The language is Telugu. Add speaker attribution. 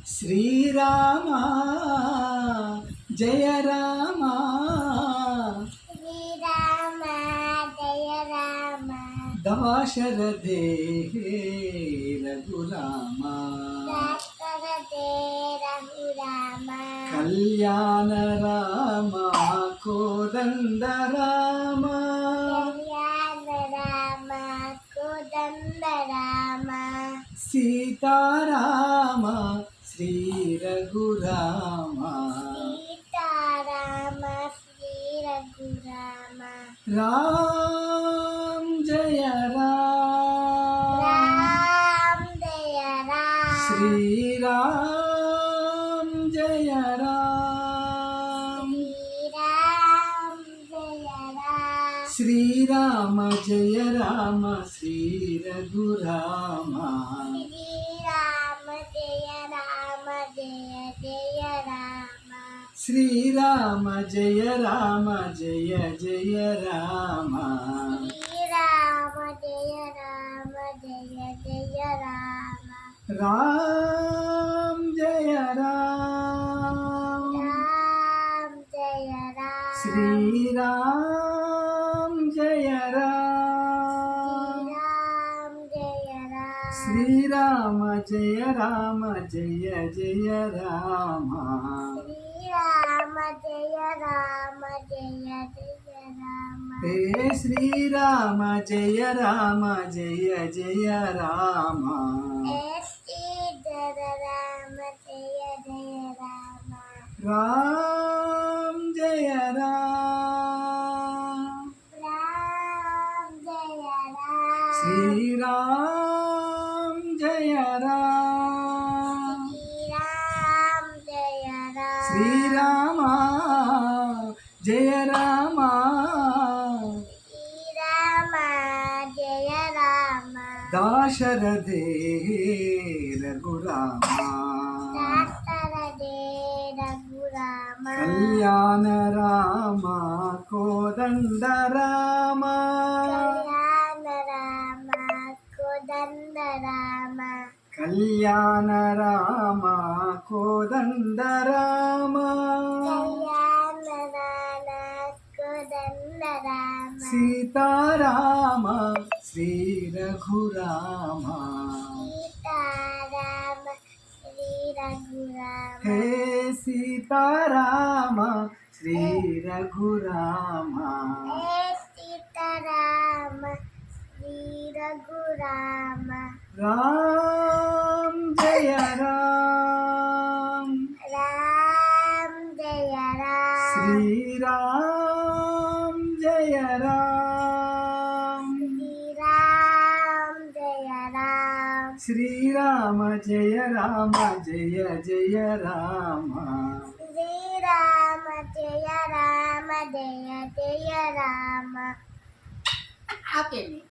Speaker 1: శ్రీరామ జయ రామ
Speaker 2: శ్రీరామ జయ రామ
Speaker 1: దాశరథే రఘురామ
Speaker 2: దశరథే రఘురామ
Speaker 1: కళ్యాణ రామ కోదండ రామ
Speaker 2: కళ్యాణ రామ కోదండ రామ
Speaker 1: సీతారామ శ్రీ రఘురామ
Speaker 2: సీతారామ శ్రీ రఘురామ
Speaker 1: రామ్ జయ రామ్
Speaker 2: రామ జయ రామ
Speaker 1: శ్రీరామ్ జయ రామ్
Speaker 2: శ్రీరామ జయ రామ
Speaker 1: శ్రీరామ జయ రామ శ్రీ రఘురామ
Speaker 2: శ్రీరామ జయ రామ జయ జయ రామ
Speaker 1: శ్రీరామ జయ రామ జయ జయ రామ రామ్ జయ రామ
Speaker 2: రామ జయ రామ
Speaker 1: శ్రీరామ్ జయ రామ
Speaker 2: శ్రీరామ జయ రామ
Speaker 1: శ్రీరామ జయ రామ జయ జయ రామ
Speaker 2: శ్రీరామ జయ రామ జయ జయ రామ
Speaker 1: హే శ్రీరామ జయ రామ జయ జయ రామ
Speaker 2: జయ రామ జయ జయ రామ
Speaker 1: రామ్ జయ రామ
Speaker 2: రామ జయ రామ
Speaker 1: శ్రీరామ్ జయ రామ
Speaker 2: శ్రీరామ జయ రామ
Speaker 1: శ్రీరామ జయ రామ
Speaker 2: శ్రీరామ జయ రామ
Speaker 1: దాశరథే రఘురామ
Speaker 2: దశరథే రఘురామ
Speaker 1: కళ్యాణ రామ కోదండ రామ
Speaker 2: కళ్యాణ రామ కోదండ రామ
Speaker 1: కళ్యాణ రామ కోదండ రామ
Speaker 2: కళ్యాణ రామ కోదండ రామ
Speaker 1: సీతారామ శ్రీ రఘురామ
Speaker 2: సీతారామ శ్రీ రఘురామ
Speaker 1: హే సీతారామ శ్రీ రఘురామ
Speaker 2: హే సీతారామ శ్రీ రఘురామ
Speaker 1: రామ్ జయ రామ్
Speaker 2: రామ జయ రామ
Speaker 1: శ్రీరామ్ జయ రామ్
Speaker 2: శ్రీరామ జయ రామ
Speaker 1: శ్రీరామ జయ రామ జయ జయ రామ
Speaker 2: శ్రీరామ జయ రామ జయ జయ రామ
Speaker 3: ఆపేయండి.